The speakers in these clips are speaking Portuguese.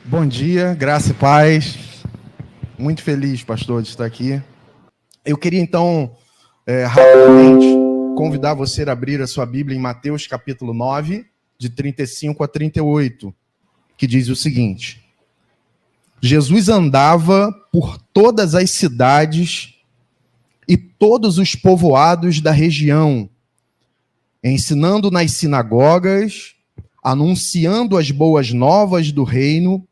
Bom dia, graça e paz. Muito feliz, pastor, de estar aqui. Eu queria, então, rapidamente, convidar você a abrir a sua Bíblia em Mateus, capítulo 9, de 35 a 38, que diz o seguinte: Jesus andava por todas as cidades e todos os povoados da região, ensinando nas sinagogas, anunciando as boas novas do reino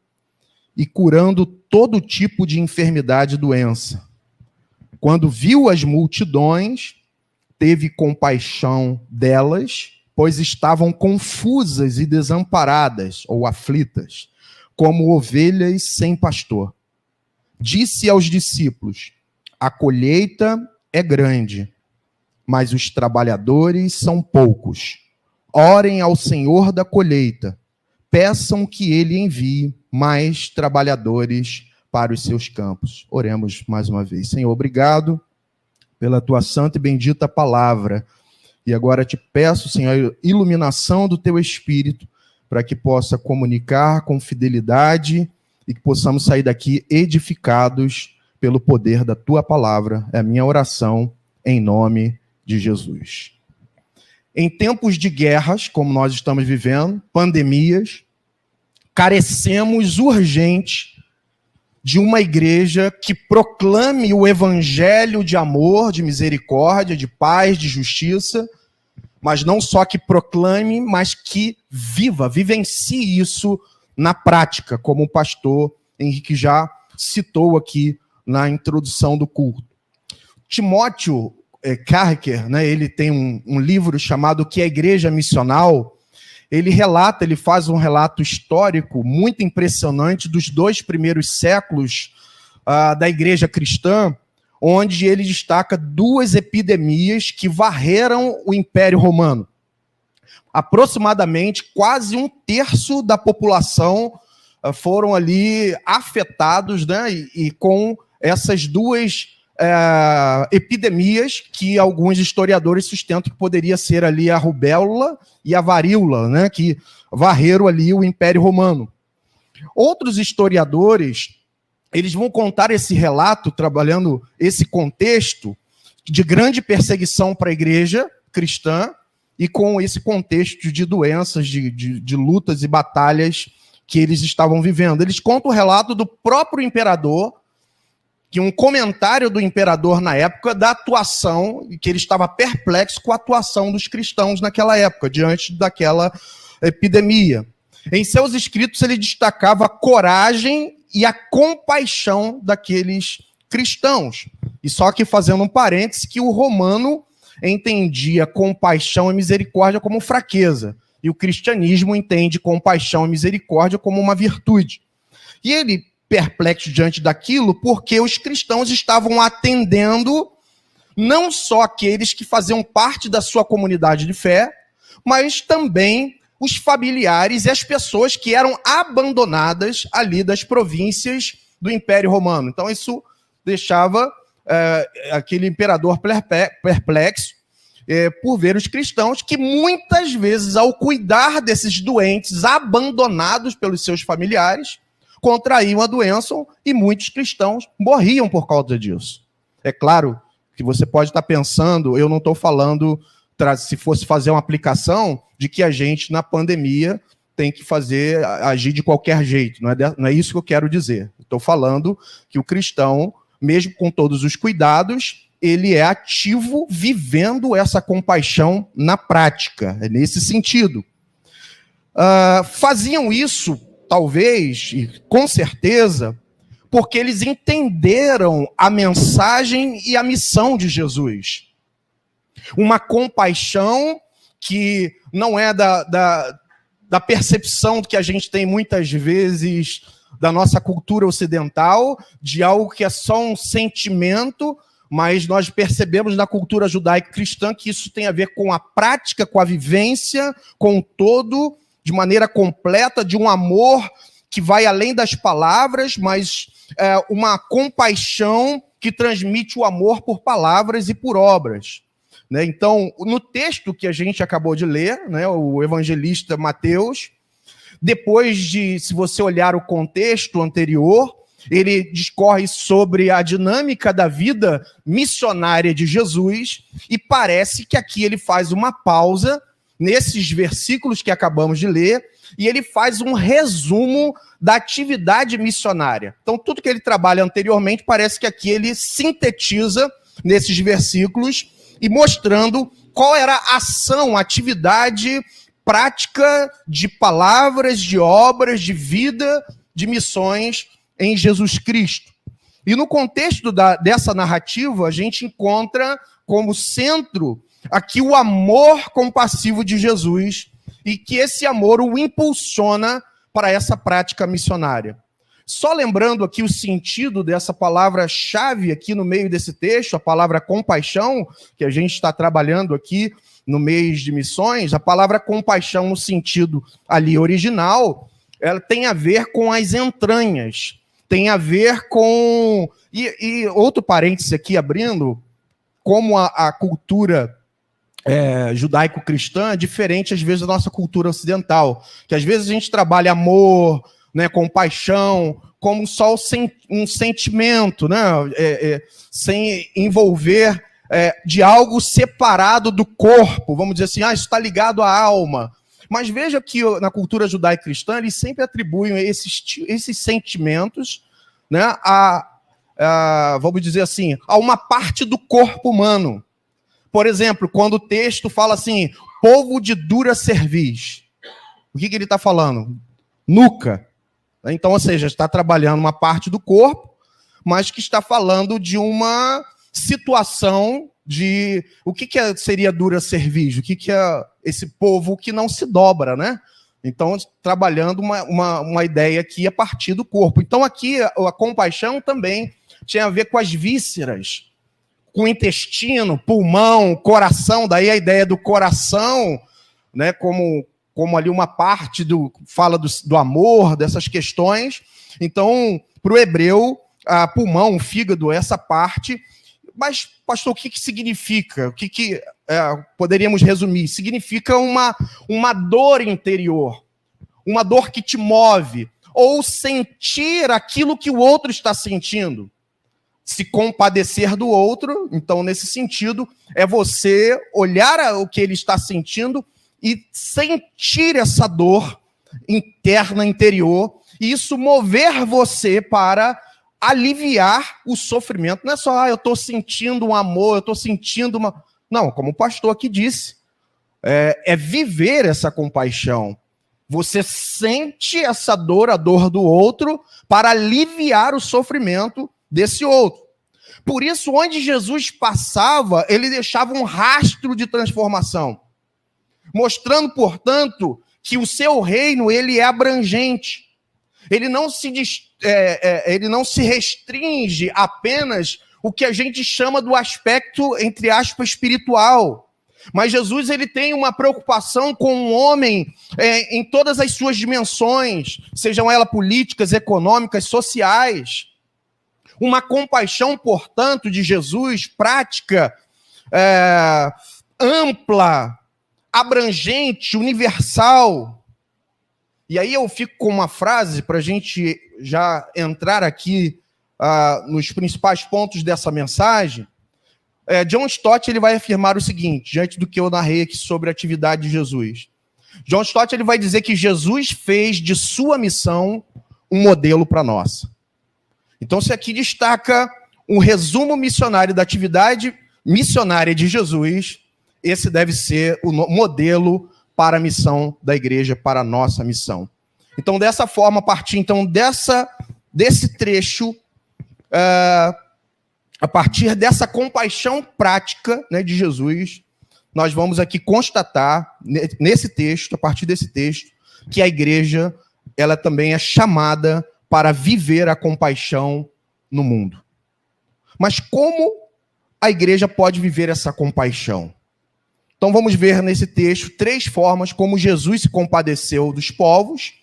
e curando todo tipo de enfermidade e doença. Quando viu as multidões, teve compaixão delas, pois estavam confusas e desamparadas, ou aflitas, como ovelhas sem pastor. Disse aos discípulos: a colheita é grande, mas os trabalhadores são poucos. Orem ao Senhor da colheita, peçam que ele envie mais trabalhadores para os seus campos. Oremos mais uma vez. Senhor, obrigado pela tua santa e bendita palavra. E agora te peço, Senhor, iluminação do teu Espírito, para que possa comunicar com fidelidade e que possamos sair daqui edificados pelo poder da tua palavra. É a minha oração em nome de Jesus. Em tempos de guerras, como nós estamos vivendo, pandemias, carecemos urgente de uma igreja que proclame o evangelho de amor, de misericórdia, de paz, de justiça, mas não só que proclame, mas que vivencie isso na prática, como o pastor Henrique já citou aqui na introdução do culto. Timóteo Carricker, né, ele tem um livro chamado O que é Igreja Missional. Ele faz um relato histórico muito impressionante dos 2 primeiros séculos da igreja cristã, onde ele destaca 2 epidemias que varreram o Império Romano. Aproximadamente quase 1/3 da população foram ali afetados, né, e com essas 2 epidemias que alguns historiadores sustentam que poderia ser ali a rubéola e a varíola, né, que varreram ali o Império Romano. Outros historiadores, eles vão contar esse relato, trabalhando esse contexto de grande perseguição para a igreja cristã e com esse contexto de doenças, de lutas e batalhas que eles estavam vivendo. Eles contam o relato do próprio imperador, que um comentário do imperador na época da atuação, que ele estava perplexo com a atuação dos cristãos naquela época, diante daquela epidemia. Em seus escritos, ele destacava a coragem e a compaixão daqueles cristãos. E só que, fazendo um parêntese, que o romano entendia compaixão e misericórdia como fraqueza, e o cristianismo entende compaixão e misericórdia como uma virtude. E ele, perplexo diante daquilo, porque os cristãos estavam atendendo não só aqueles que faziam parte da sua comunidade de fé, mas também os familiares e as pessoas que eram abandonadas ali das províncias do Império Romano. Então isso deixava aquele imperador perplexo por ver os cristãos que muitas vezes, ao cuidar desses doentes abandonados pelos seus familiares, contraíam a doença e muitos cristãos morriam por causa disso. É claro que você pode estar pensando, eu não estou falando, se fosse fazer uma aplicação, de que a gente, na pandemia, tem que agir de qualquer jeito. Não é isso que eu quero dizer. Estou falando que o cristão, mesmo com todos os cuidados, ele é ativo, vivendo essa compaixão na prática. É nesse sentido. Faziam isso, talvez, e com certeza, porque eles entenderam a mensagem e a missão de Jesus. Uma compaixão que não é da percepção que a gente tem muitas vezes da nossa cultura ocidental, de algo que é só um sentimento, mas nós percebemos na cultura judaico-cristã que isso tem a ver com a prática, com a vivência, com o todo, de maneira completa, de um amor que vai além das palavras, mas uma compaixão que transmite o amor por palavras e por obras. Né? Então, no texto que a gente acabou de ler, né, o evangelista Mateus, Depois de, se você olhar o contexto anterior, ele discorre sobre a dinâmica da vida missionária de Jesus e parece que aqui ele faz uma pausa nesses versículos que acabamos de ler e ele faz um resumo da atividade missionária. Então, tudo que ele trabalha anteriormente parece que aqui ele sintetiza nesses versículos e mostrando qual era a ação, a atividade prática de palavras, de obras, de vida, de missões em Jesus Cristo. E no contexto dessa narrativa, a gente encontra como centro aqui o amor compassivo de Jesus e que esse amor o impulsiona para essa prática missionária. Só lembrando aqui o sentido dessa palavra-chave aqui no meio desse texto, a palavra compaixão, que a gente está trabalhando aqui no mês de missões, a palavra compaixão no sentido ali original, ela tem a ver com as entranhas, tem a ver com... E outro parêntese aqui abrindo, como a cultura judaico-cristã é diferente, às vezes, da nossa cultura ocidental, que às vezes a gente trabalha amor, né, compaixão, como só um sentimento, né, sem envolver de algo separado do corpo, vamos dizer assim, isso está ligado à alma. Mas veja que na cultura judaico-cristã, eles sempre atribuem esses sentimentos, né, vamos dizer assim, a uma parte do corpo humano. Por exemplo, quando o texto fala assim, povo de dura cerviz, o que ele está falando? Nuca. Então, ou seja, está trabalhando uma parte do corpo, mas que está falando de uma situação de... O que seria dura cerviz? O que é esse povo que não se dobra, né? Então, trabalhando uma ideia aqui a partir do corpo. Então, aqui, a compaixão também tinha a ver com as vísceras, com o intestino, pulmão, coração, daí a ideia do coração, né, como ali uma parte fala do amor, dessas questões. Então, para o hebreu, pulmão, fígado, essa parte. Mas, pastor, o que significa? O que poderíamos resumir? Significa uma dor interior, uma dor que te move, ou sentir aquilo que o outro está sentindo. Se compadecer do outro, então, nesse sentido, é você olhar o que ele está sentindo e sentir essa dor interna, interior, e isso mover você para aliviar o sofrimento. Não é só, eu estou sentindo um amor, eu estou sentindo uma... Não, como o pastor aqui disse, é viver essa compaixão. Você sente essa dor, a dor do outro, para aliviar o sofrimento desse outro. Por isso, onde Jesus passava, ele deixava um rastro de transformação, mostrando, portanto, que o seu reino ele é abrangente. Ele não se restringe apenas o que a gente chama do aspecto, entre aspas, espiritual. Mas Jesus ele tem uma preocupação com o homem em todas as suas dimensões, sejam elas políticas, econômicas, sociais. Uma compaixão, portanto, de Jesus, prática, ampla, abrangente, universal. E aí eu fico com uma frase para a gente já entrar aqui nos principais pontos dessa mensagem. John Stott ele vai afirmar o seguinte, diante do que eu narrei aqui sobre a atividade de Jesus. John Stott ele vai dizer que Jesus fez de sua missão um modelo para nós. Então, se aqui destaca um resumo missionário da atividade missionária de Jesus, esse deve ser o modelo para a missão da igreja, para a nossa missão. Então, dessa forma, a partir então, desse trecho, a partir dessa compaixão prática, né, de Jesus, nós vamos aqui constatar, nesse texto, a partir desse texto, que a igreja ela também é chamada para viver a compaixão no mundo. Mas como a igreja pode viver essa compaixão? Então vamos ver nesse texto 3 formas como Jesus se compadeceu dos povos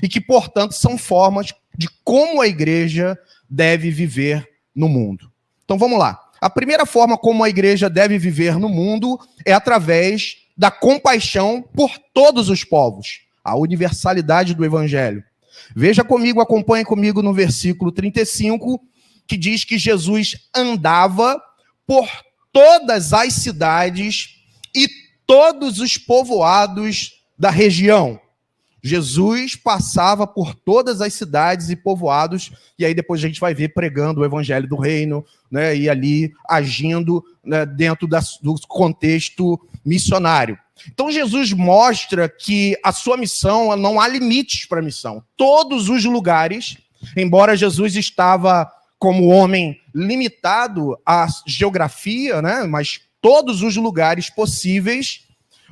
e que, portanto, são formas de como a igreja deve viver no mundo. Então vamos lá. A primeira forma como a igreja deve viver no mundo é através da compaixão por todos os povos. a universalidade do evangelho. Veja comigo, acompanhe comigo no versículo 35, que diz que Jesus andava por todas as cidades e todos os povoados da região. Jesus passava por todas as cidades e povoados, e aí depois a gente vai ver pregando o evangelho do reino, né, e ali agindo, né, dentro do contexto missionário. Então Jesus mostra que a sua missão, não há limites para a missão. Todos os lugares, embora Jesus estava como homem limitado à geografia, né, mas todos os lugares possíveis,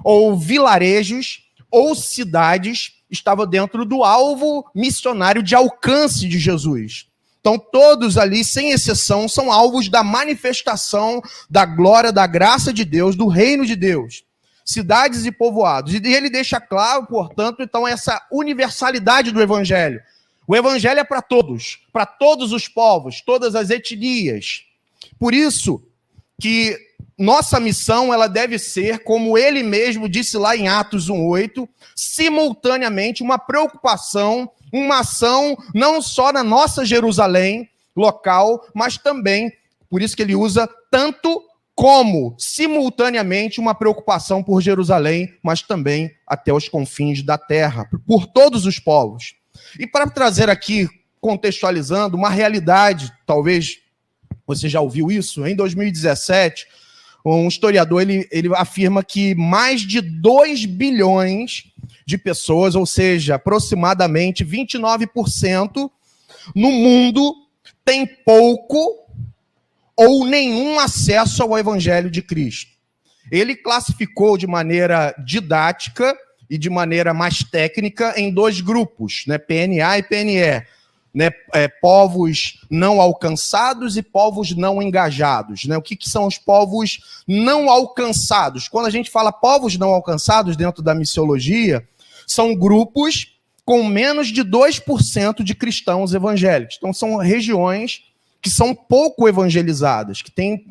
ou vilarejos, ou cidades, estava dentro do alvo missionário de alcance de Jesus. Então, todos ali, sem exceção, são alvos da manifestação da glória, da graça de Deus, do reino de Deus. Cidades e povoados. E ele deixa claro, portanto, então, essa universalidade do evangelho. O evangelho é para todos os povos, todas as etnias. Por isso que nossa missão, ela deve ser, como ele mesmo disse lá em Atos 1:8, simultaneamente uma preocupação, uma ação, não só na nossa Jerusalém local, mas também, por isso que ele usa tanto como, simultaneamente, uma preocupação por Jerusalém, mas também até os confins da terra, por todos os povos. E para trazer aqui, contextualizando, uma realidade, talvez você já ouviu isso, em 2017, um historiador ele afirma que mais de 2 bilhões de pessoas, ou seja, aproximadamente 29% no mundo, tem pouco ou nenhum acesso ao Evangelho de Cristo. Ele classificou de maneira didática e de maneira mais técnica em 2 grupos, né, PNA e PNE. Né, povos não alcançados e povos não engajados. Né? O que são os povos não alcançados? Quando a gente fala povos não alcançados dentro da missiologia, são grupos com menos de 2% de cristãos evangélicos. Então, são regiões que são pouco evangelizadas, que têm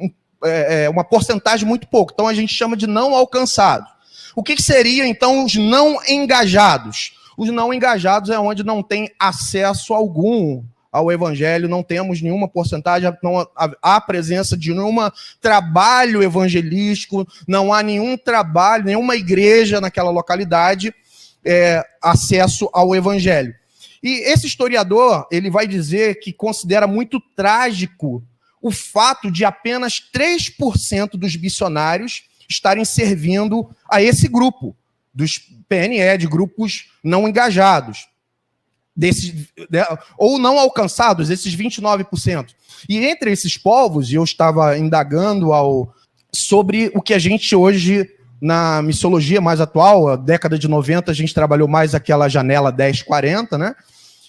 uma porcentagem muito pouco. Então, a gente chama de não alcançados. O que seriam, então, os não engajados? Os não engajados é onde não tem acesso algum ao evangelho, não temos nenhuma porcentagem, não há presença de nenhum trabalho evangelístico, não há nenhum trabalho, nenhuma igreja naquela localidade, acesso ao evangelho. E esse historiador, ele vai dizer que considera muito trágico o fato de apenas 3% dos missionários estarem servindo a esse grupo, dos PNE, de grupos não engajados, ou não alcançados, esses 29%. E entre esses povos, eu estava indagando sobre o que a gente hoje, na missiologia mais atual, a década de 90, a gente trabalhou mais aquela janela 10-40, né?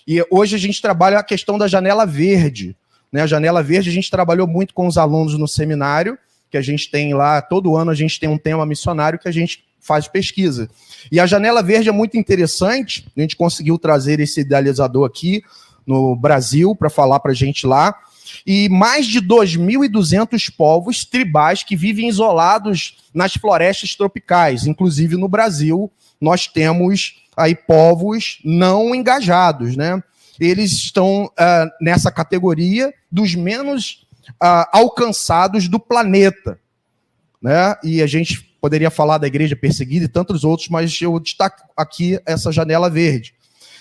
E hoje a gente trabalha a questão da janela verde. Né? A janela verde a gente trabalhou muito com os alunos no seminário, que a gente tem lá, todo ano a gente tem um tema missionário que a gente faz pesquisa. E a janela verde é muito interessante, a gente conseguiu trazer esse idealizador aqui no Brasil para falar para a gente lá, e mais de 2.200 povos tribais que vivem isolados nas florestas tropicais, inclusive no Brasil nós temos aí povos não engajados, né? Eles estão nessa categoria dos menos alcançados do planeta, né? E a gente poderia falar da igreja perseguida e tantos outros, mas eu destaco aqui essa janela verde.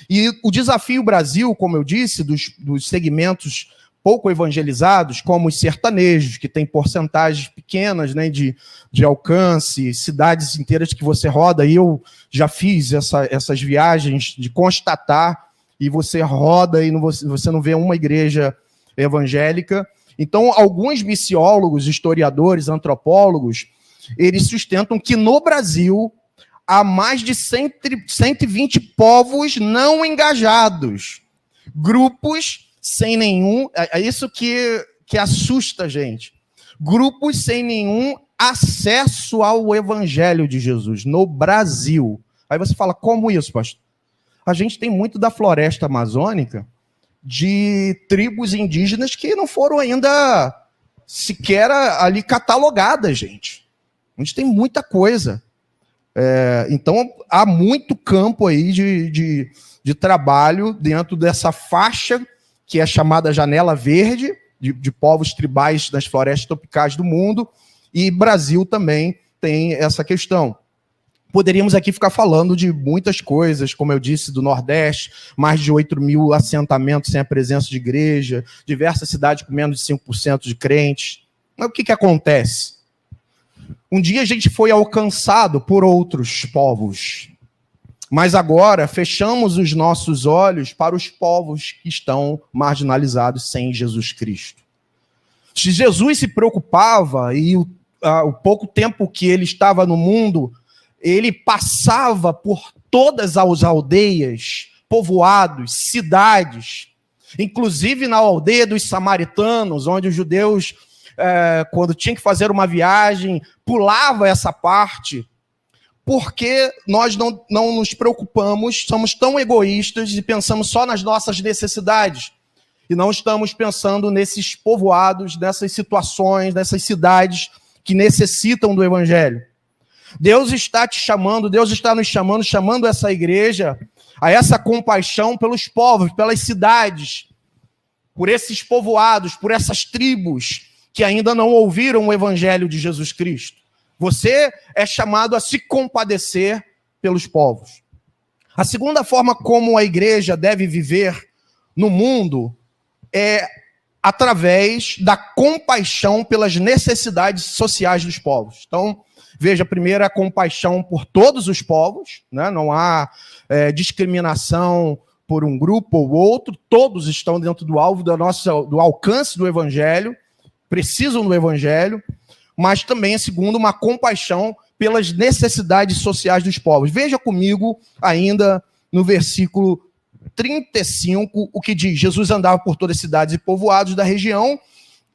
E o desafio Brasil, como eu disse, dos segmentos pouco evangelizados, como os sertanejos, que têm porcentagens pequenas, né, de alcance, cidades inteiras que você roda, e eu já fiz essas viagens de constatar, e você roda e você não vê uma igreja evangélica. Então, alguns missiólogos, historiadores, antropólogos, eles sustentam que no Brasil há mais de 120 povos não engajados, grupos sem nenhum... É isso que assusta a gente. Grupos sem nenhum acesso ao evangelho de Jesus no Brasil. Aí você fala, como isso, pastor? A gente tem muito da floresta amazônica de tribos indígenas que não foram ainda sequer ali catalogadas, gente. A gente tem muita coisa. Então, há muito campo aí de trabalho dentro dessa faixa que é chamada Janela Verde, de povos tribais das florestas tropicais do mundo, e Brasil também tem essa questão. Poderíamos aqui ficar falando de muitas coisas, como eu disse, do Nordeste, mais de 8 mil assentamentos sem a presença de igreja, diversas cidades com menos de 5% de crentes. Mas o que acontece? Um dia a gente foi alcançado por outros povos, mas agora fechamos os nossos olhos para os povos que estão marginalizados sem Jesus Cristo. Se Jesus se preocupava, e o pouco tempo que ele estava no mundo, ele passava por todas as aldeias, povoados, cidades, inclusive na aldeia dos samaritanos, onde os judeus, quando tinham que fazer uma viagem, pulava essa parte, porque nós não nos preocupamos, somos tão egoístas e pensamos só nas nossas necessidades, e não estamos pensando nesses povoados, nessas situações, nessas cidades que necessitam do Evangelho. Deus está te chamando, Deus está nos chamando essa igreja a essa compaixão pelos povos, pelas cidades, por esses povoados, por essas tribos que ainda não ouviram o Evangelho de Jesus Cristo. Você é chamado a se compadecer pelos povos. A segunda forma como a igreja deve viver no mundo é através da compaixão pelas necessidades sociais dos povos. Então, veja, primeiro, a compaixão por todos os povos, né? Não há discriminação por um grupo ou outro, todos estão dentro do alvo do alcance do Evangelho, precisam do Evangelho, mas também, segundo, uma compaixão pelas necessidades sociais dos povos. Veja comigo ainda no versículo 35, o que diz: Jesus andava por todas as cidades e povoados da região,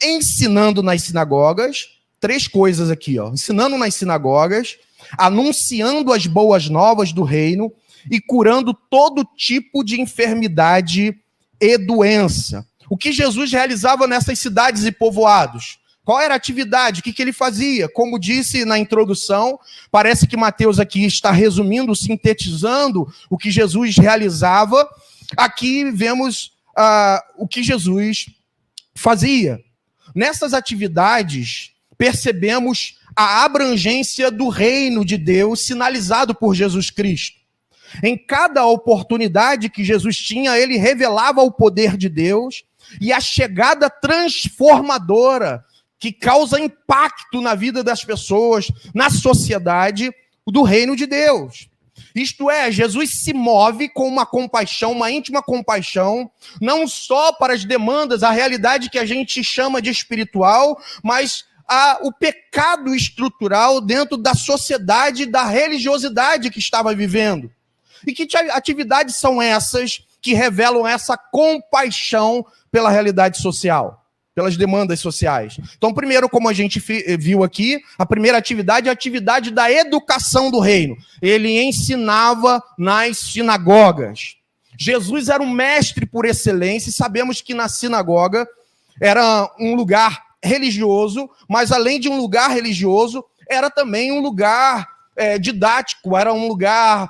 ensinando nas sinagogas. Três coisas aqui, ó. Ensinando nas sinagogas, anunciando as boas novas do reino e curando todo tipo de enfermidade e doença. O que Jesus realizava nessas cidades e povoados? Qual era a atividade? O que ele fazia? Como disse na introdução, parece que Mateus aqui está resumindo, sintetizando o que Jesus realizava. Aqui vemos o que Jesus fazia. Nessas atividades, percebemos a abrangência do reino de Deus sinalizado por Jesus Cristo. Em cada oportunidade que Jesus tinha, ele revelava o poder de Deus e a chegada transformadora que causa impacto na vida das pessoas, na sociedade, do reino de Deus. Isto é, Jesus se move com uma compaixão, uma íntima compaixão, não só para as demandas, a realidade que a gente chama de espiritual, mas o pecado estrutural dentro da sociedade, da religiosidade que estava vivendo. E que atividades são essas que revelam essa compaixão pela realidade social, pelas demandas sociais? Então, primeiro, como a gente viu aqui, a primeira atividade é a atividade da educação do reino. Ele ensinava nas sinagogas. Jesus era um mestre por excelência, e sabemos que na sinagoga era um lugar religioso, mas além de um lugar religioso, era também um lugar didático, era um lugar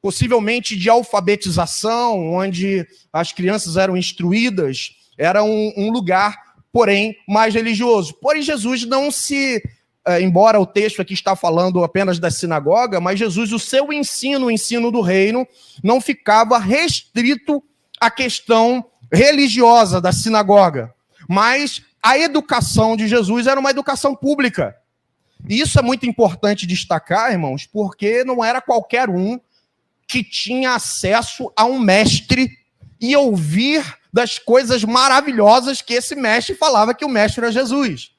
possivelmente de alfabetização, onde as crianças eram instruídas. Era um lugar, porém, mais religioso. Porém, Jesus não se... embora o texto aqui está falando apenas da sinagoga, mas Jesus, o seu ensino, o ensino do reino, não ficava restrito à questão religiosa da sinagoga. Mas a educação de Jesus era uma educação pública. E isso é muito importante destacar, irmãos, porque não era qualquer um que tinha acesso a um mestre e ouvir das coisas maravilhosas que esse mestre falava, que o mestre era Jesus.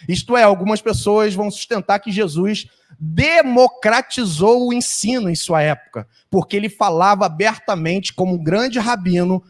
Isto é, algumas pessoas vão sustentar que Jesus democratizou o ensino em sua época, porque ele falava abertamente como um grande rabino,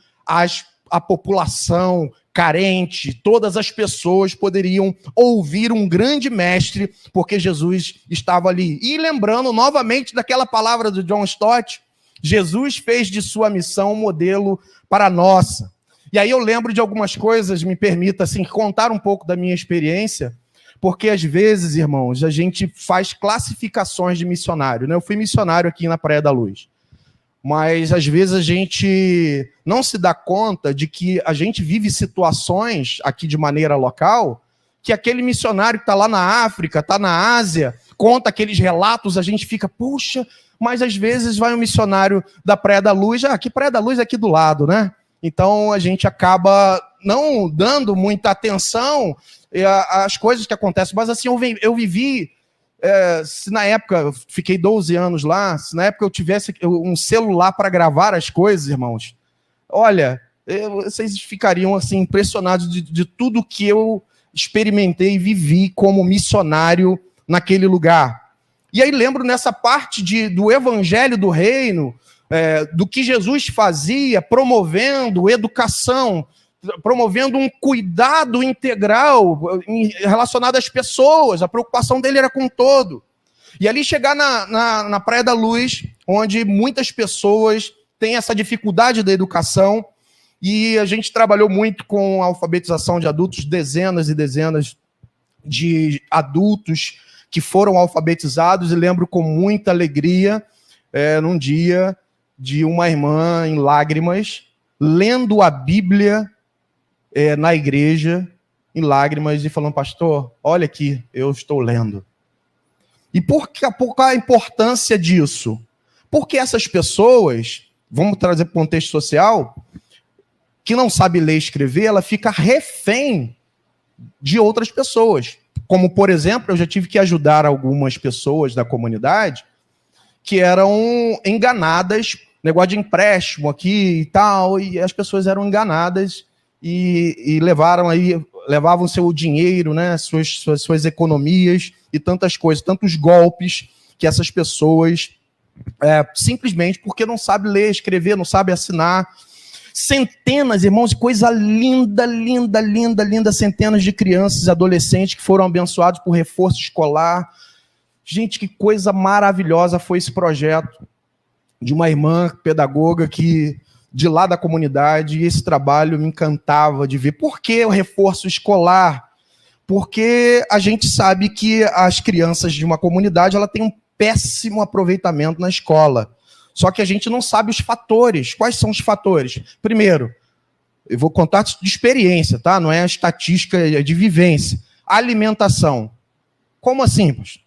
a população carente, todas as pessoas poderiam ouvir um grande mestre, porque Jesus estava ali. E lembrando novamente daquela palavra do John Stott, Jesus fez de sua missão um modelo para a nossa. E aí eu lembro de algumas coisas, me permita assim, contar um pouco da minha experiência, Porque às vezes, irmãos, a gente faz classificações de missionário, né? Eu fui missionário aqui na Praia da Luz. Mas às vezes a gente não se dá conta de que a gente vive situações aqui de maneira local, que aquele missionário que está lá na África, está na Ásia, conta aqueles relatos, a gente fica, puxa, mas às vezes vai um missionário da Praia da Luz, que Praia da Luz é aqui do lado, né? Então a gente acaba não dando muita atenção às coisas que acontecem. Mas assim, eu vivi, se na época, eu fiquei 12 anos lá, se na época eu tivesse um celular para gravar as coisas, irmãos, olha, vocês ficariam assim impressionados de tudo que eu experimentei e vivi como missionário naquele lugar. E aí lembro nessa parte do evangelho do reino, do que Jesus fazia, promovendo educação, promovendo um cuidado integral relacionado às pessoas, a preocupação dele era com o todo. E ali chegar na Praia da Luz, onde muitas pessoas têm essa dificuldade da educação, e a gente trabalhou muito com a alfabetização de adultos, dezenas e dezenas de adultos que foram alfabetizados, e lembro com muita alegria, num dia, de uma irmã em lágrimas, lendo a Bíblia na igreja, em lágrimas, e falando, pastor, olha aqui, eu estou lendo. E por qual a importância disso? Porque essas pessoas, vamos trazer para o contexto social, que não sabe ler e escrever, ela fica refém de outras pessoas. Como, por exemplo, eu já tive que ajudar algumas pessoas da comunidade que eram enganadas, negócio de empréstimo aqui e tal, e as pessoas eram enganadas e levavam seu dinheiro, né, suas economias e tantas coisas, tantos golpes que essas pessoas, simplesmente porque não sabe ler, escrever, não sabe assinar. Centenas, irmãos, coisa linda, linda, linda, linda, centenas de crianças e adolescentes que foram abençoados por reforço escolar. Gente, que coisa maravilhosa foi esse projeto de uma irmã pedagoga que, de lá da comunidade, e esse trabalho me encantava de ver. Por que o reforço escolar? Porque a gente sabe que as crianças de uma comunidade ela tem um péssimo aproveitamento na escola. Só que a gente não sabe os fatores. Quais são os fatores? Primeiro, eu vou contar de experiência, tá? Não é a estatística, é de vivência. Alimentação. Como assim, pastor?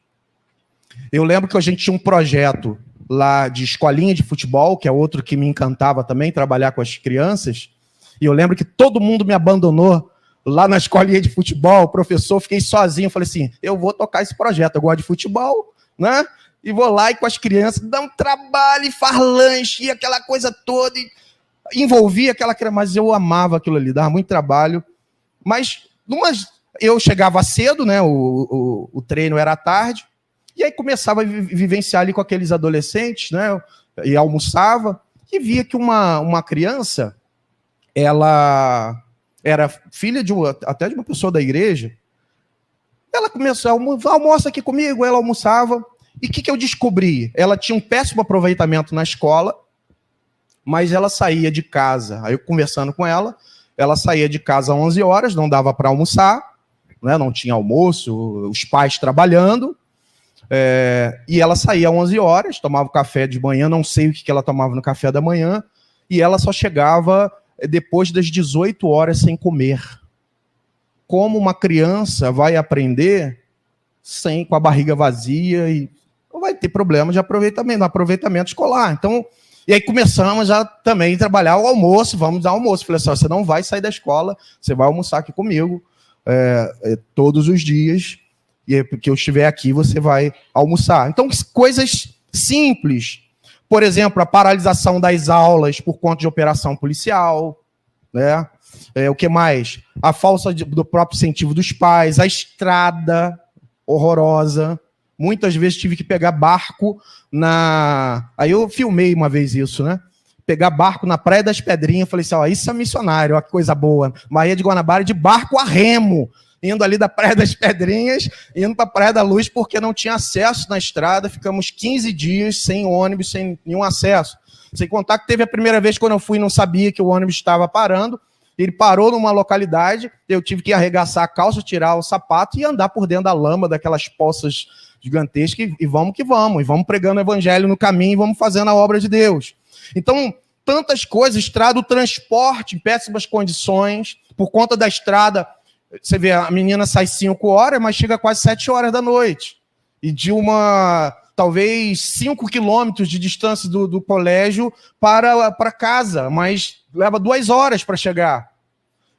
Eu lembro que a gente tinha um projeto lá de escolinha de futebol, que é outro que me encantava também, trabalhar com as crianças. E eu lembro que todo mundo me abandonou lá na escolinha de futebol, professor, fiquei sozinho. Falei assim, eu vou tocar esse projeto, eu gosto de futebol, né? E vou lá e com as crianças, dá um trabalho, e faz lanche, e aquela coisa toda, e envolvia aquela criança, mas eu amava aquilo ali, dava muito trabalho. Mas eu chegava cedo, né? O treino era à tarde, e aí começava a vivenciar ali com aqueles adolescentes, né? E almoçava, e via que uma criança, ela era filha até de uma pessoa da igreja. Ela começou a almoçar aqui comigo, ela almoçava. E o que eu descobri? Ela tinha um péssimo aproveitamento na escola, mas ela saía de casa. Aí eu conversando com ela, ela saía de casa às 11 horas, não dava para almoçar, né? Não tinha almoço, os pais trabalhando, e ela saía às 11 horas, tomava café de manhã, não sei o que ela tomava no café da manhã, e ela só chegava depois das 18 horas sem comer. Como uma criança vai aprender com a barriga vazia e vai ter problema de aproveitamento escolar. Então, e aí começamos a também trabalhar o almoço, vamos dar almoço. Falei assim, você não vai sair da escola, você vai almoçar aqui comigo todos os dias, e porque eu estiver aqui, você vai almoçar. Então, coisas simples. Por exemplo, a paralisação das aulas por conta de operação policial, né? O que mais? A falta do próprio incentivo dos pais, a estrada horrorosa. Muitas vezes tive que pegar barco Aí eu filmei uma vez isso, né? Pegar barco na Praia das Pedrinhas, falei assim, isso é missionário, ó, que coisa boa. Maria de Guanabara de barco a remo, indo ali da Praia das Pedrinhas, indo para a Praia da Luz, porque não tinha acesso na estrada, ficamos 15 dias sem ônibus, sem nenhum acesso. Sem contar que teve a primeira vez quando eu fui, não sabia que o ônibus estava parando, Ele parou numa localidade, eu tive que arregaçar a calça, tirar o sapato e andar por dentro da lama daquelas poças gigantescas e vamos que vamos, e vamos pregando o evangelho no caminho e vamos fazendo a obra de Deus. Então, tantas coisas, estrada, o transporte em péssimas condições, por conta da estrada, você vê, a menina sai 5 horas, mas chega quase 7 horas da noite. E de talvez 5 quilômetros de distância do colégio para casa, mas leva 2 horas para chegar.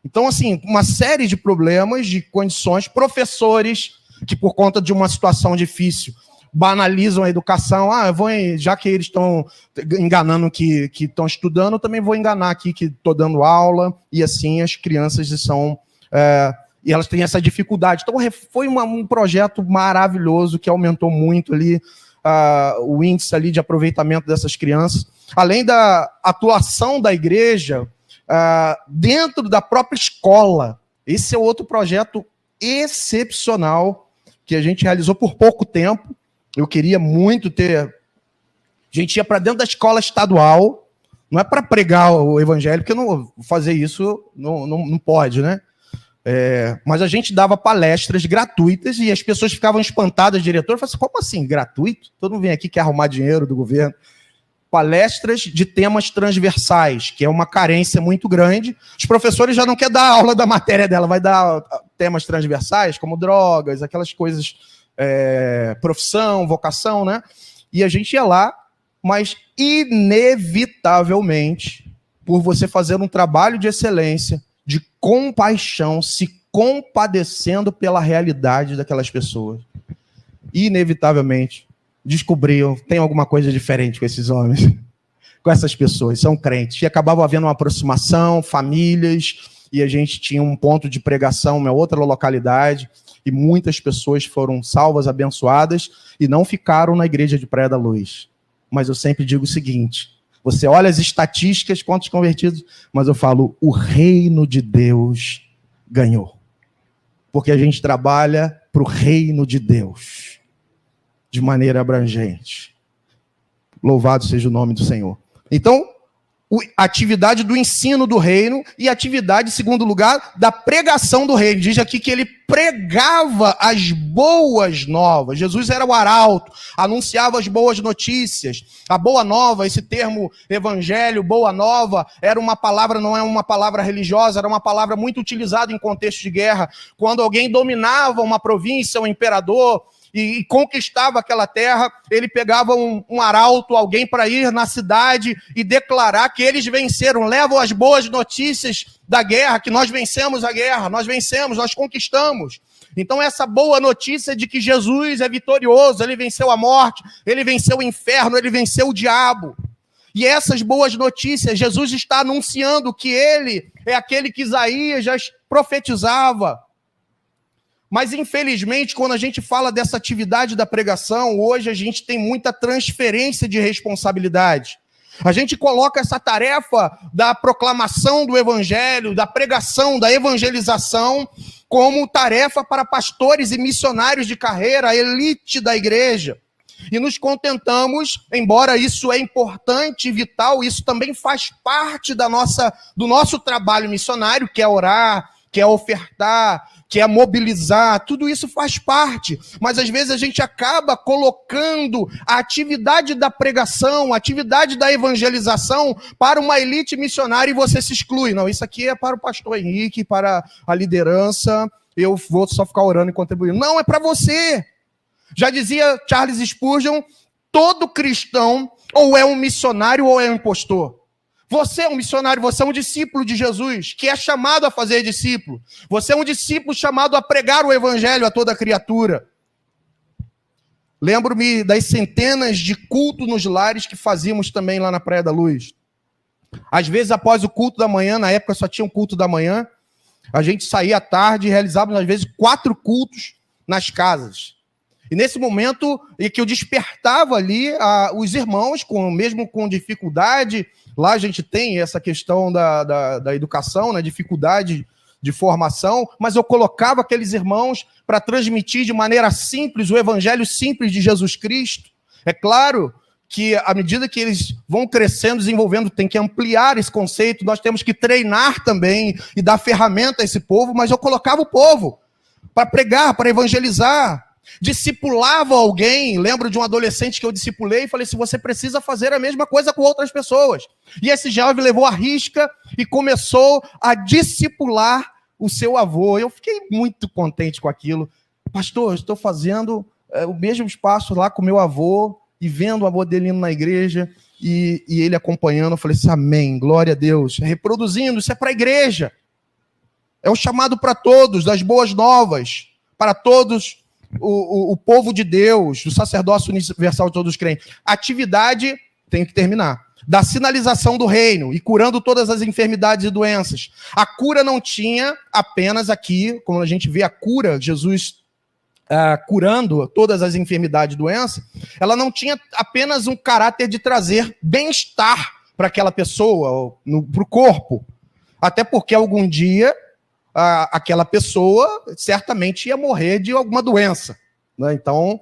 Então, assim, uma série de problemas, de condições, professores que, por conta de uma situação difícil, banalizam a educação. Já que eles estão enganando que estão estudando, eu também vou enganar aqui que estou dando aula, e assim as crianças e elas têm essa dificuldade. Então, foi um projeto maravilhoso que aumentou muito ali o índice ali de aproveitamento dessas crianças, além da atuação da igreja dentro da própria escola. Esse é outro projeto excepcional que a gente realizou por pouco tempo. Eu queria muito ter... A gente ia para dentro da escola estadual, não é para pregar o evangelho, porque não fazer isso não pode, né? Mas a gente dava palestras gratuitas e as pessoas ficavam espantadas. O diretor falou assim, como assim, gratuito? Todo mundo vem aqui quer arrumar dinheiro do governo. Palestras de temas transversais, que é uma carência muito grande. Os professores já não querem dar aula da matéria dela, vai dar temas transversais, como drogas, aquelas coisas, profissão, vocação, né? E a gente ia lá, mas inevitavelmente, por você fazer um trabalho de excelência, de compaixão, se compadecendo pela realidade daquelas pessoas, inevitavelmente descobriam, tem alguma coisa diferente com esses homens, com essas pessoas, são crentes. E acabava havendo uma aproximação, famílias, e a gente tinha um ponto de pregação, uma outra localidade, e muitas pessoas foram salvas, abençoadas, e não ficaram na igreja de Praia da Luz. Mas eu sempre digo o seguinte, você olha as estatísticas, quantos convertidos, mas eu falo, o reino de Deus ganhou. Porque a gente trabalha para o reino de Deus, de maneira abrangente. Louvado seja o nome do Senhor. Então, a atividade do ensino do reino e a atividade, em segundo lugar, da pregação do reino. Diz aqui que ele pregava as boas novas. Jesus era o arauto, anunciava as boas notícias. A boa nova, esse termo evangelho, boa nova, era uma palavra, não é uma palavra religiosa, era uma palavra muito utilizada em contexto de guerra. Quando alguém dominava uma província, um imperador, e conquistava aquela terra, ele pegava um arauto, alguém para ir na cidade e declarar que eles venceram, levam as boas notícias da guerra, que nós vencemos a guerra, nós vencemos, nós conquistamos. Então essa boa notícia de que Jesus é vitorioso, ele venceu a morte, ele venceu o inferno, ele venceu o diabo. E essas boas notícias, Jesus está anunciando que ele é aquele que Isaías já profetizava. Mas, infelizmente, quando a gente fala dessa atividade da pregação, hoje a gente tem muita transferência de responsabilidade. A gente coloca essa tarefa da proclamação do evangelho, da pregação, da evangelização, como tarefa para pastores e missionários de carreira, a elite da igreja. E nos contentamos, embora isso é importante e vital, isso também faz parte do nosso trabalho missionário, que é orar, que é ofertar, que é mobilizar, tudo isso faz parte, mas às vezes a gente acaba colocando a atividade da pregação, a atividade da evangelização para uma elite missionária e você se exclui. Não, isso aqui é para o pastor Henrique, para a liderança, eu vou só ficar orando e contribuindo. Não, é para você. Já dizia Charles Spurgeon, todo cristão ou é um missionário ou é um impostor. Você é um missionário, você é um discípulo de Jesus, que é chamado a fazer discípulo. Você é um discípulo chamado a pregar o evangelho a toda criatura. Lembro-me das centenas de cultos nos lares que fazíamos também lá na Praia da Luz. Às vezes, após o culto da manhã, na época só tinha um culto da manhã, a gente saía à tarde e realizávamos, às vezes, 4 cultos nas casas. E nesse momento em que eu despertava ali os irmãos, mesmo com dificuldade, lá a gente tem essa questão da educação, né, dificuldade de formação, mas eu colocava aqueles irmãos para transmitir de maneira simples o evangelho simples de Jesus Cristo. É claro que à medida que eles vão crescendo, desenvolvendo, tem que ampliar esse conceito, nós temos que treinar também e dar ferramenta a esse povo, mas eu colocava o povo para pregar, para evangelizar, discipulava alguém. Lembro de um adolescente que eu discipulei e falei assim, você precisa fazer a mesma coisa com outras pessoas. E esse jovem levou a risca e começou a discipular o seu avô. Eu fiquei muito contente com aquilo. Pastor, eu estou fazendo o mesmo espaço lá com meu avô e vendo o avô dele indo na igreja e ele acompanhando. Eu falei assim, amém, glória a Deus. Reproduzindo, isso é para a igreja. É um chamado para todos, das boas novas, para todos o povo de Deus, o sacerdócio universal de todos os crentes. Atividade, tem que terminar, da sinalização do reino e curando todas as enfermidades e doenças. A cura não tinha apenas aqui, como a gente vê a cura, Jesus curando todas as enfermidades e doenças, ela não tinha apenas um caráter de trazer bem-estar para aquela pessoa, para o corpo. Até porque algum dia aquela pessoa certamente ia morrer de alguma doença, né? Então,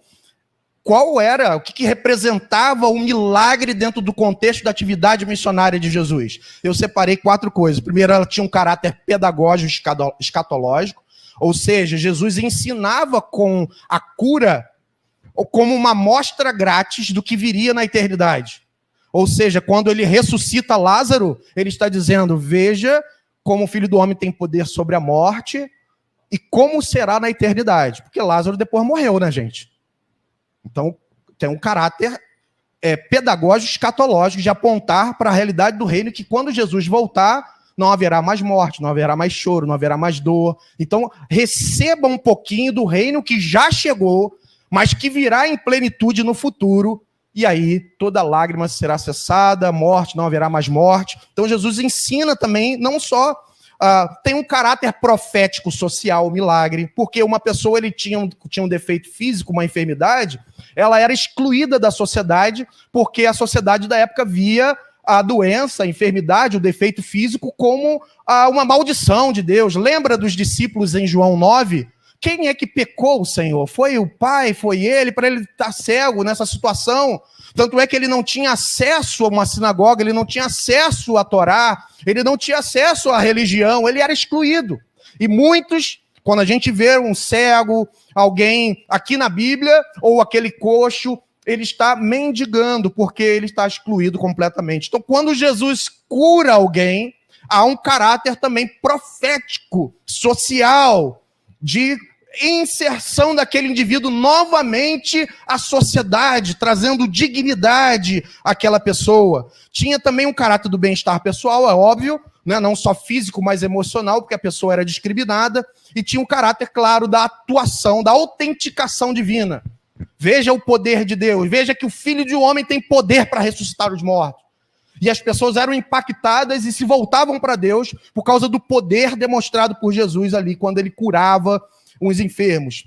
o que representava o milagre dentro do contexto da atividade missionária de Jesus? Eu separei 4 coisas. Primeiro, ela tinha um caráter pedagógico escatológico, ou seja, Jesus ensinava com a cura como uma amostra grátis do que viria na eternidade. Ou seja, quando ele ressuscita Lázaro, ele está dizendo, veja como o Filho do Homem tem poder sobre a morte e como será na eternidade. Porque Lázaro depois morreu, né, gente? Então, tem um caráter pedagógico, escatológico, de apontar para a realidade do reino, que quando Jesus voltar, não haverá mais morte, não haverá mais choro, não haverá mais dor. Então, receba um pouquinho do reino que já chegou, mas que virá em plenitude no futuro, e aí toda lágrima será cessada, morte, não haverá mais morte. Então, Jesus ensina também, não só tem um caráter profético social, o milagre, porque uma pessoa ele tinha um defeito físico, uma enfermidade, ela era excluída da sociedade, porque a sociedade da época via a doença, a enfermidade, o defeito físico como uma maldição de Deus. Lembra dos discípulos em João 9? Quem é que pecou, Senhor? Foi o pai? Foi ele? Para ele estar cego nessa situação? Tanto é que ele não tinha acesso a uma sinagoga, ele não tinha acesso à Torá, ele não tinha acesso à religião, ele era excluído. E muitos, quando a gente vê um cego, alguém aqui na Bíblia, ou aquele coxo, ele está mendigando, porque ele está excluído completamente. Então, quando Jesus cura alguém, há um caráter também profético, social, de inserção daquele indivíduo novamente à sociedade, trazendo dignidade àquela pessoa. Tinha também um caráter do bem-estar pessoal, é óbvio, né? Não só físico, mas emocional, porque a pessoa era discriminada, e tinha um caráter, claro, da atuação, da autenticação divina. Veja o poder de Deus, veja que o Filho de Homem tem poder para ressuscitar os mortos. E as pessoas eram impactadas e se voltavam para Deus por causa do poder demonstrado por Jesus ali, quando ele curava uns enfermos.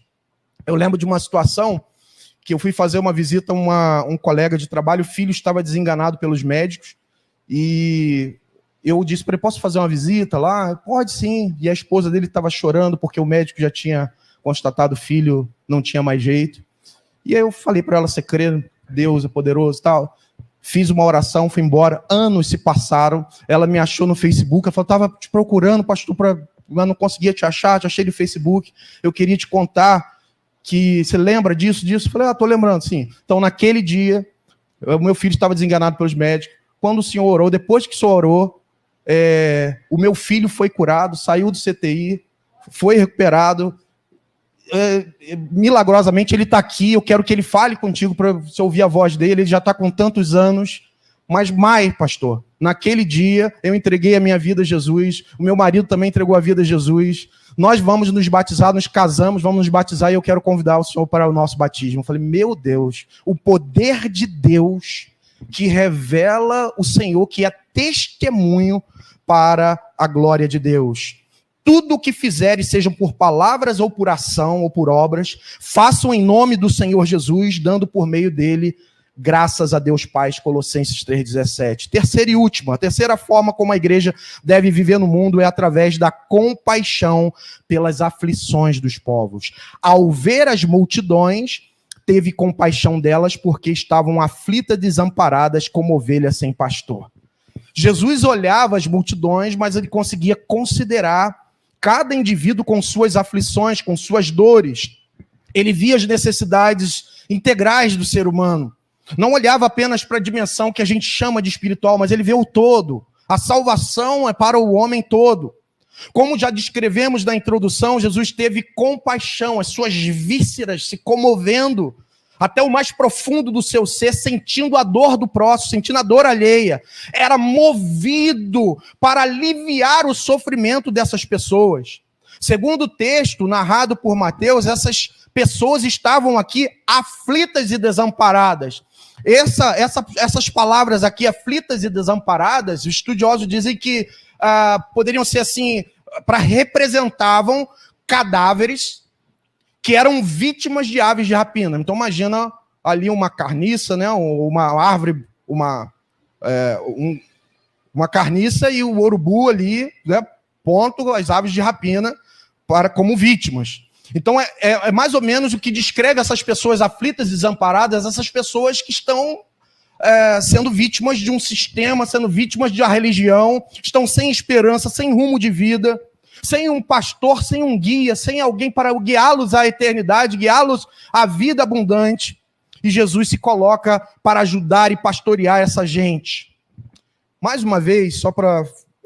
Eu lembro de uma situação que eu fui fazer uma visita a um colega de trabalho, o filho estava desenganado pelos médicos, e eu disse para ele, posso fazer uma visita lá? Pode sim. E a esposa dele estava chorando porque o médico já tinha constatado o filho não tinha mais jeito. E aí eu falei para ela, você crê, Deus é poderoso e tal. Fiz uma oração, fui embora. Anos se passaram. Ela me achou no Facebook. Ela falou, estava te procurando, pastor, mas não conseguia te achar. Te achei no Facebook. Eu queria te contar que você lembra disso? Eu falei, estou lembrando, sim. Então, naquele dia, o meu filho estava desenganado pelos médicos. Quando o senhor orou, depois que o senhor orou, o meu filho foi curado, saiu do CTI, foi recuperado. Milagrosamente ele está aqui, eu quero que ele fale contigo para você ouvir a voz dele, ele já está com tantos anos, mas mais, pastor, naquele dia eu entreguei a minha vida a Jesus, o meu marido também entregou a vida a Jesus, nós vamos nos batizar, nos casamos, vamos nos batizar e eu quero convidar o senhor para o nosso batismo. Eu falei, meu Deus, o poder de Deus que revela o Senhor, que é testemunho para a glória de Deus. Tudo o que fizerem, sejam por palavras ou por ação ou por obras, façam em nome do Senhor Jesus, dando por meio dele graças a Deus Pai, Colossenses 3,17. Terceira e última, a terceira forma como a igreja deve viver no mundo é através da compaixão pelas aflições dos povos. Ao ver as multidões, teve compaixão delas porque estavam aflitas e desamparadas como ovelhas sem pastor. Jesus olhava as multidões, mas ele conseguia considerar cada indivíduo com suas aflições, com suas dores. Ele via as necessidades integrais do ser humano. Não olhava apenas para a dimensão que a gente chama de espiritual, mas ele vê o todo. A salvação é para o homem todo. Como já descrevemos na introdução, Jesus teve compaixão, as suas vísceras se comovendo até o mais profundo do seu ser, sentindo a dor do próximo, sentindo a dor alheia. Era movido para aliviar o sofrimento dessas pessoas. Segundo o texto narrado por Mateus, essas pessoas estavam aqui aflitas e desamparadas. Essas palavras aqui, aflitas e desamparadas, os estudiosos dizem que poderiam ser assim, representavam cadáveres que eram vítimas de aves de rapina. Então imagina ali uma carniça, né, uma árvore, uma carniça e o urubu ali, né, ponto, as aves de rapina como vítimas. Então é mais ou menos o que descreve essas pessoas aflitas e desamparadas, essas pessoas que estão sendo vítimas de um sistema, sendo vítimas de uma religião, estão sem esperança, sem rumo de vida, sem um pastor, sem um guia, sem alguém para guiá-los à eternidade, guiá-los à vida abundante. E Jesus se coloca para ajudar e pastorear essa gente. Mais uma vez, só para...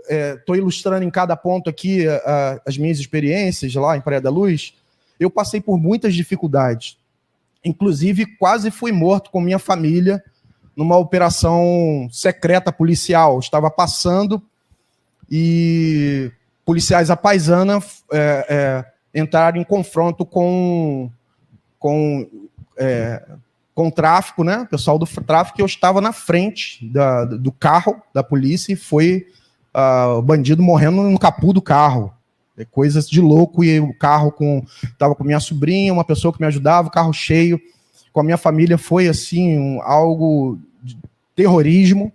Estou ilustrando em cada ponto aqui as minhas experiências lá em Praia da Luz. Eu passei por muitas dificuldades. Inclusive, quase fui morto com minha família numa operação secreta policial. Estava passando e policiais à paisana entraram em confronto com o tráfico, né? O pessoal do tráfico. Eu estava na frente do carro da polícia e foi o bandido morrendo no capô do carro. Coisas de louco. E o carro estava com minha sobrinha, uma pessoa que me ajudava, o carro cheio. Com a minha família foi assim algo de terrorismo.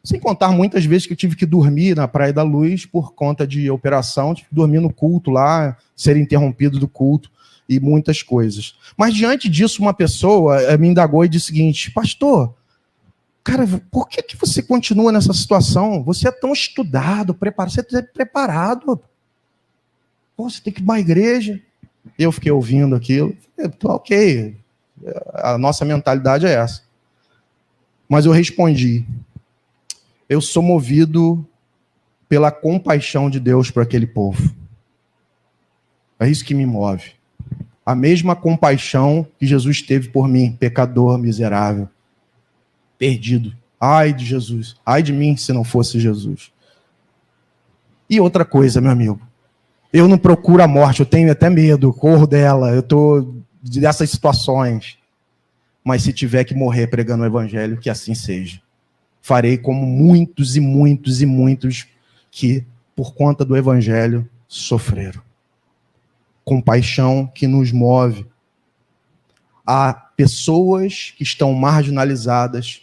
Sem contar muitas vezes que eu tive que dormir na Praia da Luz por conta de operação, tive que dormir no culto lá, ser interrompido do culto e muitas coisas. Mas diante disso, uma pessoa me indagou e disse o seguinte: pastor, cara, por que você continua nessa situação? Você é tão estudado, preparado, você é preparado. Pô, você tem que ir para uma igreja. Eu fiquei ouvindo aquilo. Ok, a nossa mentalidade é essa. Mas eu respondi: eu sou movido pela compaixão de Deus para aquele povo. É isso que me move. A mesma compaixão que Jesus teve por mim, pecador, miserável, perdido. Ai de Jesus. Ai de mim se não fosse Jesus. E outra coisa, meu amigo. Eu não procuro a morte, eu tenho até medo, corro dela, eu estou dessas situações. Mas se tiver que morrer pregando o evangelho, que assim seja. Farei como muitos e muitos e muitos que, por conta do evangelho, sofreram. Compaixão que nos move. Há pessoas que estão marginalizadas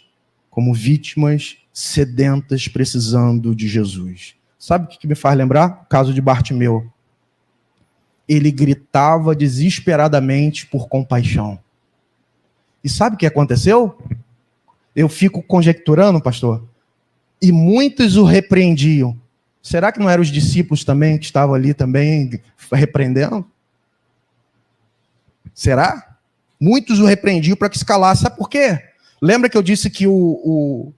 como vítimas sedentas precisando de Jesus. Sabe o que me faz lembrar? O caso de Bartimeu. Ele gritava desesperadamente por compaixão. E sabe o que aconteceu? Eu fico conjecturando, pastor, e muitos o repreendiam. Será que não eram os discípulos também que estavam ali também repreendendo? Será? Muitos o repreendiam para que se calasse. Sabe por quê? Lembra que eu disse que o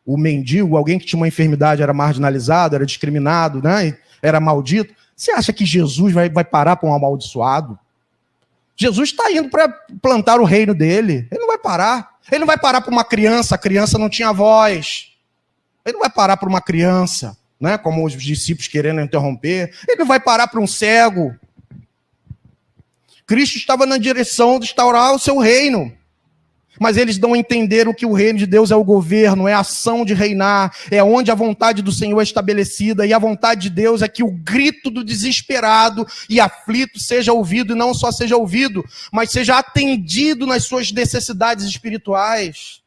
mendigo, alguém que tinha uma enfermidade, era marginalizado, era discriminado, né? Era maldito? Você acha que Jesus vai parar para um amaldiçoado? Jesus está indo para plantar o reino dele. Ele não vai parar. Ele não vai parar para uma criança. A criança não tinha voz. Ele não vai parar para uma criança, né? Como os discípulos querendo interromper. Ele não vai parar para um cego. Cristo estava na direção de instaurar o seu reino. Mas eles não entenderam que o reino de Deus é o governo, é a ação de reinar, é onde a vontade do Senhor é estabelecida, e a vontade de Deus é que o grito do desesperado e aflito seja ouvido, e não só seja ouvido, mas seja atendido nas suas necessidades espirituais.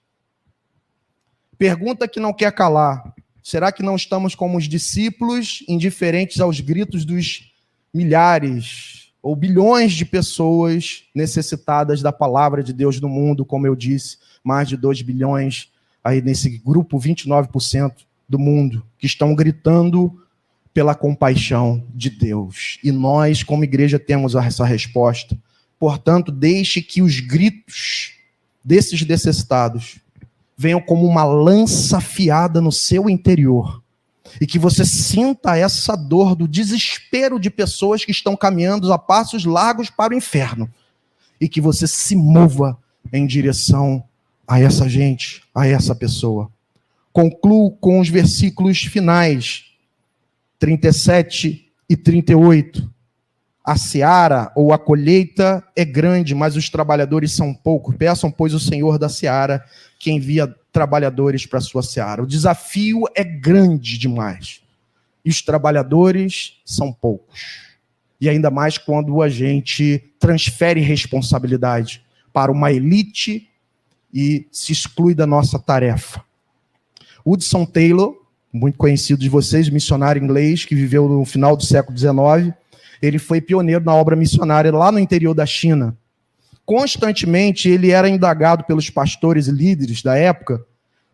Pergunta que não quer calar: será que não estamos como os discípulos, indiferentes aos gritos dos milhares ou bilhões de pessoas necessitadas da palavra de Deus no mundo, como eu disse, mais de 2 bilhões aí nesse grupo, 29% do mundo, que estão gritando pela compaixão de Deus. E nós, como igreja, temos essa resposta. Portanto, deixe que os gritos desses necessitados venham como uma lança afiada no seu interior, e que você sinta essa dor do desespero de pessoas que estão caminhando a passos largos para o inferno, e que você se mova em direção a essa gente, a essa pessoa. Concluo com os versículos finais, 37 e 38. A seara ou a colheita é grande, mas os trabalhadores são poucos. Peçam, pois, o Senhor da seara que envia trabalhadores para a sua seara. O desafio é grande demais. E os trabalhadores são poucos. E ainda mais quando a gente transfere responsabilidade para uma elite e se exclui da nossa tarefa. Hudson Taylor, muito conhecido de vocês, missionário inglês que viveu no final do século XIX, ele foi pioneiro na obra missionária lá no interior da China. Constantemente ele era indagado pelos pastores e líderes da época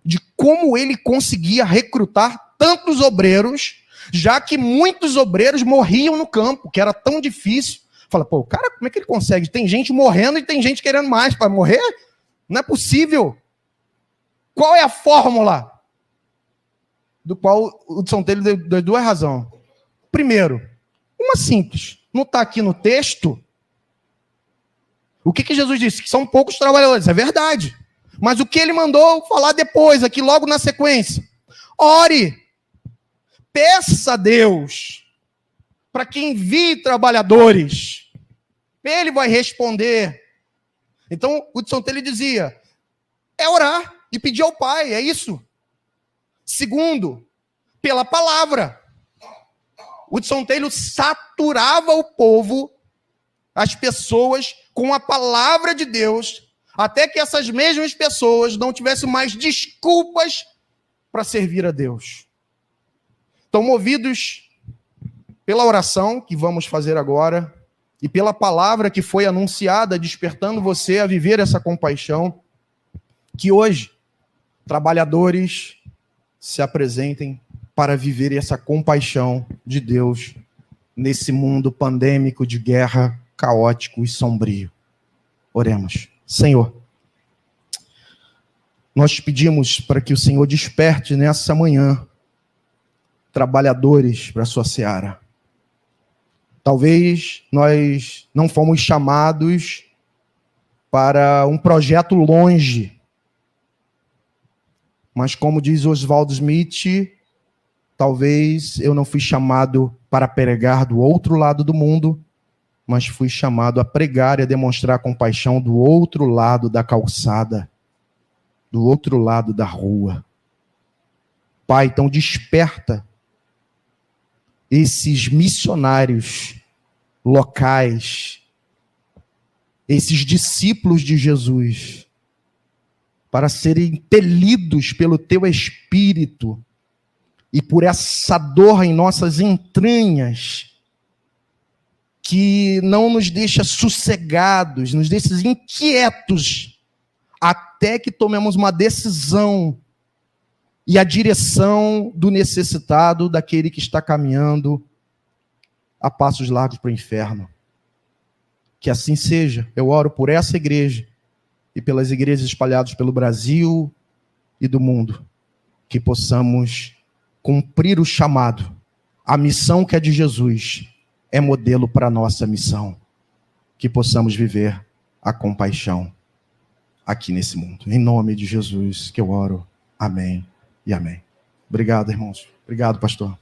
de como ele conseguia recrutar tantos obreiros, já que muitos obreiros morriam no campo, que era tão difícil. Fala, pô, o cara, como é que ele consegue? Tem gente morrendo e tem gente querendo mais para morrer? Não é possível. Qual é a fórmula? Do qual o Hudson Taylor deu 2 razões. Primeiro, uma simples. Não está aqui no texto. O que Jesus disse? Que são poucos trabalhadores. É verdade. Mas o que ele mandou falar depois, aqui logo na sequência? Ore. Peça a Deus para que envie trabalhadores. Ele vai responder. Então, o Hudson Taylor dizia, é orar e pedir ao Pai, é isso. Segundo, pela palavra. O Hudson Taylor saturava o povo, as pessoas, com a palavra de Deus, até que essas mesmas pessoas não tivessem mais desculpas para servir a Deus. Então, movidos pela oração que vamos fazer agora, e pela palavra que foi anunciada, despertando você a viver essa compaixão, que hoje, trabalhadores se apresentem para viver essa compaixão de Deus nesse mundo pandêmico de guerra, caótico e sombrio. Oremos. Senhor, nós te pedimos para que o Senhor desperte nessa manhã trabalhadores para a sua seara. Talvez nós não fomos chamados para um projeto longe, mas como diz Oswald Smith, talvez eu não fui chamado para pregar do outro lado do mundo, mas fui chamado a pregar e a demonstrar compaixão do outro lado da calçada, do outro lado da rua. Pai, então desperta esses missionários locais, esses discípulos de Jesus, para serem impelidos pelo teu Espírito e por essa dor em nossas entranhas, que não nos deixa sossegados, nos deixa inquietos, até que tomemos uma decisão e a direção do necessitado, daquele que está caminhando a passos largos para o inferno. Que assim seja. Eu oro por essa igreja e pelas igrejas espalhadas pelo Brasil e do mundo, que possamos cumprir o chamado. A missão que é de Jesus é modelo para a nossa missão. Que possamos viver a compaixão aqui nesse mundo. Em nome de Jesus que eu oro. Amém e amém. Obrigado, irmãos. Obrigado, pastor.